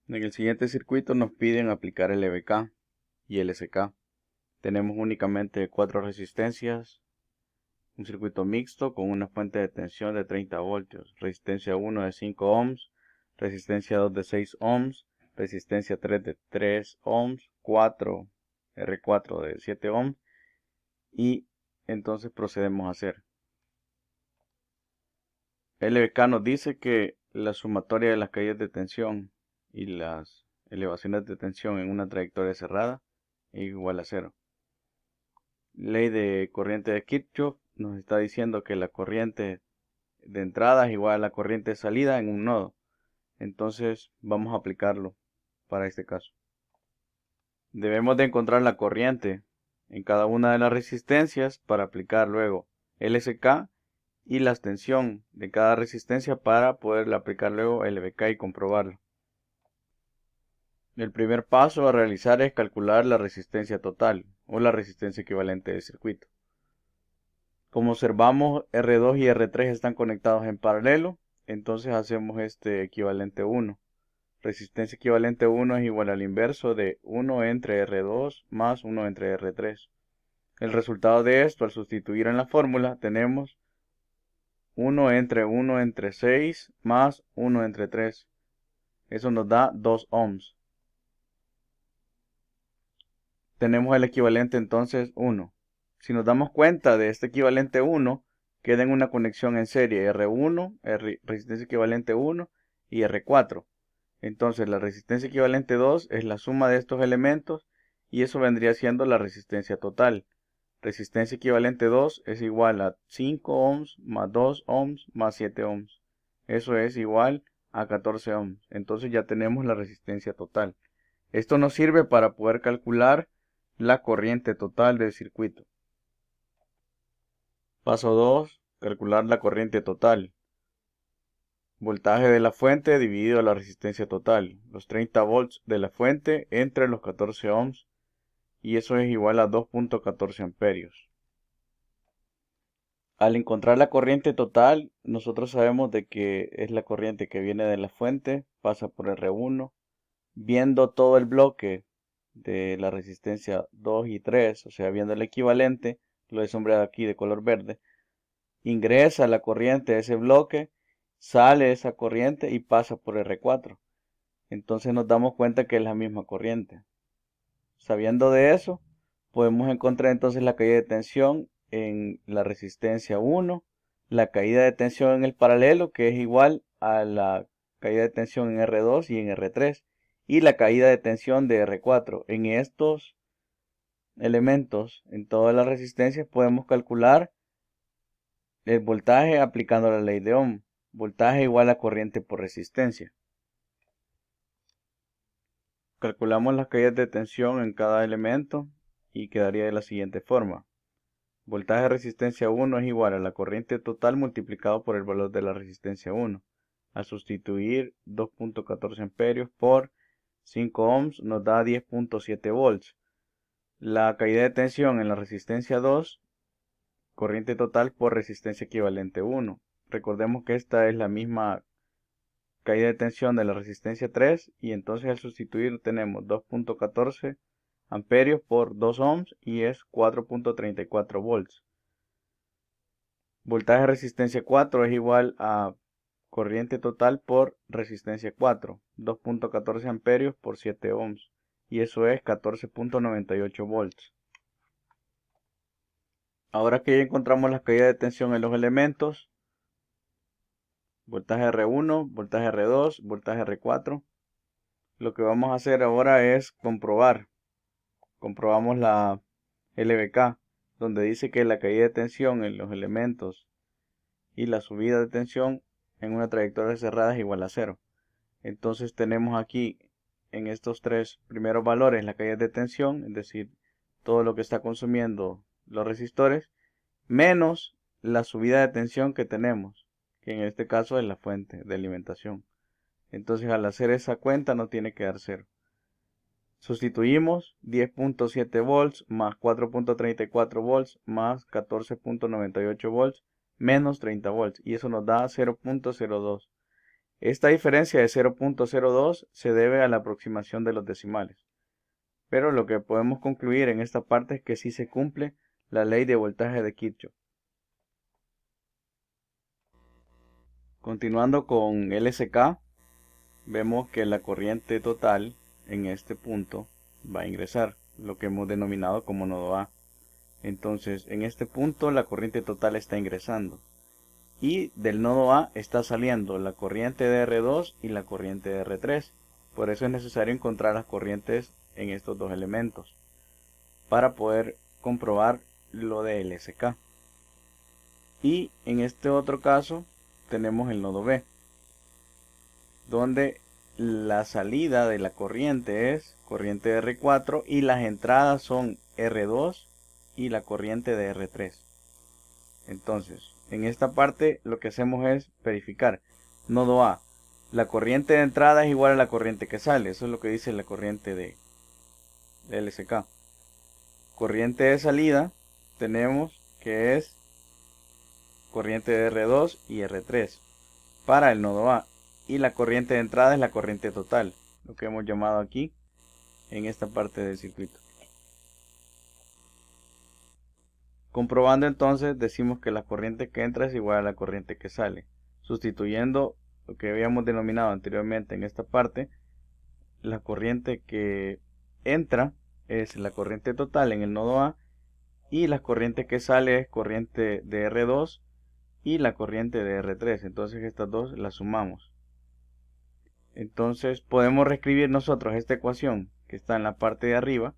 En el siguiente circuito nos piden aplicar LVK y LSK. Tenemos únicamente 4 resistencias, un circuito mixto con una fuente de tensión de 30 voltios, resistencia 1 de 5 ohms, resistencia 2 de 6 ohms, resistencia 3 de 3 ohms, 4 R4 de 7 ohms y entonces procedemos a hacer. LVK nos dice que la sumatoria de las caídas de tensión y las elevaciones de tensión en una trayectoria cerrada es igual a 0. Ley de corriente de Kirchhoff nos está diciendo que la corriente de entrada es igual a la corriente de salida en un nodo. Entonces vamos a aplicarlo para este caso. Debemos de encontrar la corriente en cada una de las resistencias para aplicar luego LSK y la tensión de cada resistencia para poder aplicar luego LVK y comprobarlo. El primer paso a realizar es calcular la resistencia total o la resistencia equivalente del circuito. Como observamos, R2 y R3 están conectados en paralelo, entonces hacemos este equivalente 1. Resistencia equivalente 1 es igual al inverso de 1 entre R2 más 1 entre R3. El resultado de esto, al sustituir en la fórmula, tenemos 1 entre 6 más 1 entre 3. Eso nos da 2 ohms. Tenemos el equivalente entonces 1. Si nos damos cuenta de este equivalente 1, queda en una conexión en serie R1, resistencia equivalente 1 y R4. Entonces la resistencia equivalente 2 es la suma de estos elementos y eso vendría siendo la resistencia total. Resistencia equivalente 2 es igual a 5 ohms más 2 ohms más 7 ohms. Eso es igual a 14 ohms. Entonces ya tenemos la resistencia total. Esto nos sirve para poder calcular la corriente total del circuito. Paso 2. Calcular la corriente total. Voltaje de la fuente dividido la resistencia total. Los 30 volts de la fuente entre los 14 ohms. Y eso es igual a 2.14 amperios. Al encontrar la corriente total, nosotros sabemos de que es la corriente que viene de la fuente, pasa por R1. Viendo todo el bloque de la resistencia 2 y 3, o sea, viendo el equivalente, lo he sombreado aquí de color verde, ingresa la corriente a ese bloque, sale esa corriente y pasa por R4. Entonces nos damos cuenta que es la misma corriente. Sabiendo de eso, podemos encontrar entonces la caída de tensión en la resistencia 1, la caída de tensión en el paralelo, que es igual a la caída de tensión en R2 y en R3, y la caída de tensión de R4. En estos elementos, en todas las resistencias, podemos calcular el voltaje aplicando la ley de Ohm. Voltaje igual a corriente por resistencia. Calculamos las caídas de tensión en cada elemento y quedaría de la siguiente forma. Voltaje de resistencia 1 es igual a la corriente total multiplicado por el valor de la resistencia 1. Al sustituir 2.14 amperios por 5 ohms nos da 10.7 volts. La caída de tensión en la resistencia 2, corriente total por resistencia equivalente 1. Recordemos que esta es la misma caída de tensión de la resistencia 3 y entonces al sustituir tenemos 2.14 amperios por 2 ohms y es 4.34 volts. Voltaje de resistencia 4 es igual a corriente total por resistencia 4, 2.14 amperios por 7 ohms y eso es 14.98 volts. Ahora que ya encontramos las caídas de tensión en los elementos, voltaje R1, voltaje R2, voltaje R4, lo que vamos a hacer ahora es comprobar. Comprobamos la LVK, donde dice que la caída de tensión en los elementos y la subida de tensión en una trayectoria cerrada es igual a 0. Entonces tenemos aquí en estos tres primeros valores la caída de tensión, es decir, todo lo que está consumiendo los resistores, menos la subida de tensión que tenemos, que en este caso es la fuente de alimentación. Entonces al hacer esa cuenta no tiene que dar 0. Sustituimos 10.7 volts más 4.34 volts más 14.98 volts menos 30 volts y eso nos da 0.02. Esta diferencia de 0.02 se debe a la aproximación de los decimales. Pero lo que podemos concluir en esta parte es que sí se cumple la ley de voltaje de Kirchhoff. Continuando con LSK, vemos que la corriente total en este punto va a ingresar, lo que hemos denominado como nodo A. Entonces, en este punto la corriente total está ingresando. Y del nodo A está saliendo la corriente de R2 y la corriente de R3. Por eso es necesario encontrar las corrientes en estos dos elementos para poder comprobar lo de LSK. Y en este otro caso tenemos el nodo B, donde la salida de la corriente es corriente de R4 y las entradas son R2 y la corriente de R3. Entonces, en esta parte lo que hacemos es verificar. Nodo A, la corriente de entrada es igual a la corriente que sale. Eso es lo que dice la corriente de LSK. Corriente de salida tenemos que es corriente de R2 y R3 para el nodo A. Y la corriente de entrada es la corriente total, lo que hemos llamado aquí en esta parte del circuito. Comprobando entonces, decimos que la corriente que entra es igual a la corriente que sale. Sustituyendo lo que habíamos denominado anteriormente en esta parte, la corriente que entra es la corriente total en el nodo A y la corriente que sale es corriente de R2 y la corriente de R3. Entonces estas dos las sumamos. Entonces podemos reescribir nosotros esta ecuación que está en la parte de arriba,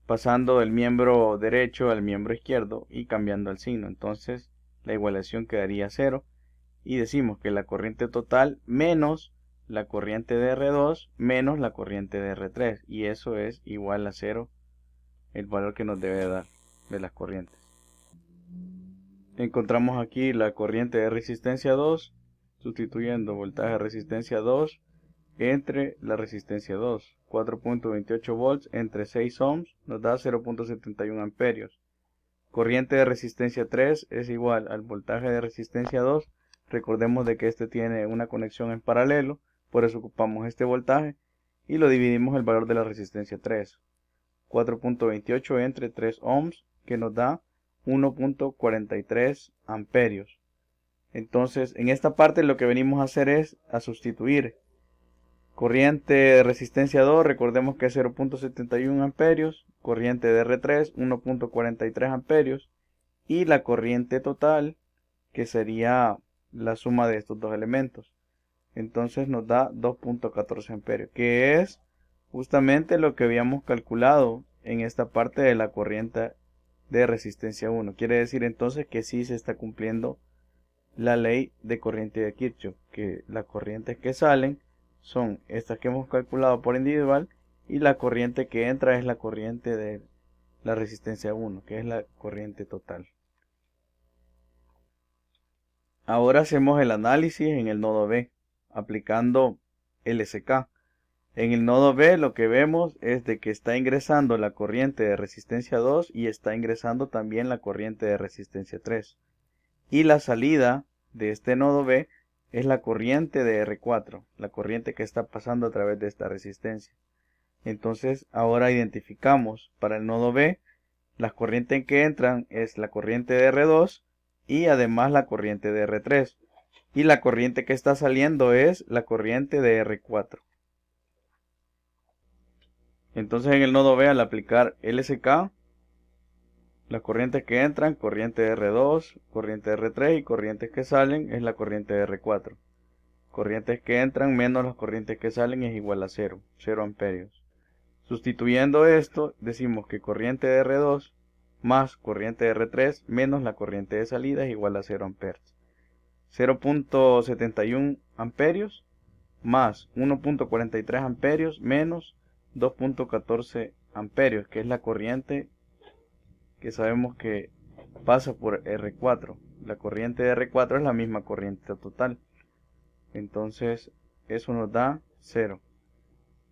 pasando del miembro derecho al miembro izquierdo y cambiando el signo. Entonces la igualación quedaría 0 y decimos que la corriente total menos la corriente de R2 menos la corriente de R3, y eso es igual a 0, el valor que nos debe dar de las corrientes. Encontramos aquí la corriente de resistencia 2, sustituyendo voltaje resistencia 2 entre la resistencia 2, 4.28 volts entre 6 ohms nos da 0.71 amperios. Corriente de resistencia 3 es igual al voltaje de resistencia 2. Recordemos de que este tiene una conexión en paralelo, por eso ocupamos este voltaje y lo dividimos el valor de la resistencia 3. 4.28 entre 3 ohms que nos da 1.43 amperios. Entonces en esta parte lo que venimos a hacer es a sustituir corriente de resistencia 2, recordemos que es 0.71 amperios, corriente de R3 1.43 amperios y la corriente total que sería la suma de estos dos elementos. Entonces nos da 2.14 amperios, que es justamente lo que habíamos calculado en esta parte de la corriente de resistencia 1. Quiere decir entonces que sí se está cumpliendo la ley de corriente de Kirchhoff, que las corrientes que salen son estas que hemos calculado por individual y la corriente que entra es la corriente de la resistencia 1, que es la corriente total. Ahora hacemos el análisis en el nodo B, aplicando LSK. En el nodo B lo que vemos es de que está ingresando la corriente de resistencia 2 y está ingresando también la corriente de resistencia 3. Y la salida de este nodo B es la corriente de R4, la corriente que está pasando a través de esta resistencia. Entonces ahora identificamos para el nodo B las corrientes que entran es la corriente de R2 y además la corriente de R3. Y la corriente que está saliendo es la corriente de R4. Entonces en el nodo B al aplicar LSK, las corrientes que entran, corriente de R2, corriente de R3 y corrientes que salen es la corriente de R4. Corrientes que entran menos las corrientes que salen es igual a 0, 0 amperios. Sustituyendo esto, decimos que corriente de R2 más corriente de R3 menos la corriente de salida es igual a 0 amperes. 0.71 amperios más 1.43 amperios menos 2.14 amperios, que es la corriente que sabemos que pasa por R4. La corriente de R4 es la misma corriente total. Entonces eso nos da 0.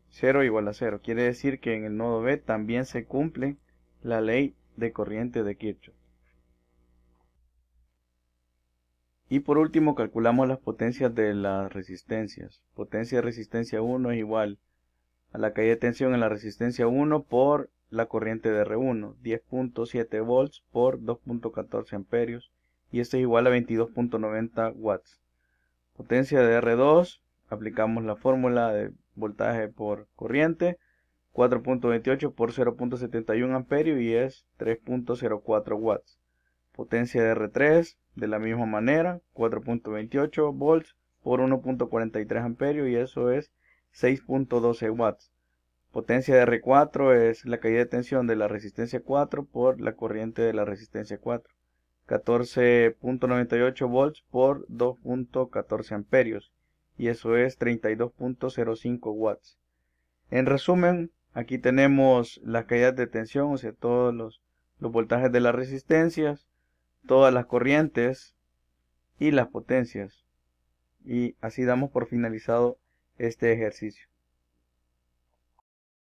0 igual a 0. Quiere decir que en el nodo B también se cumple la ley de corriente de Kirchhoff. Y por último calculamos las potencias de las resistencias. Potencia de resistencia 1 es igual a la caída de tensión en la resistencia 1 por la corriente de R1, 10.7 volts por 2.14 amperios, y esto es igual a 22.90 watts. Potencia de R2, aplicamos la fórmula de voltaje por corriente, 4.28 por 0.71 amperios y es 3.04 watts. Potencia de R3, de la misma manera, 4.28 volts por 1.43 amperios y eso es 6.12 watts. Potencia de R4 es la caída de tensión de la resistencia 4 por la corriente de la resistencia 4. 14.98 volts por 2.14 amperios y eso es 32.05 watts. En resumen, aquí tenemos las caídas de tensión, o sea, todos los voltajes de las resistencias, todas las corrientes y las potencias. Y así damos por finalizado este ejercicio.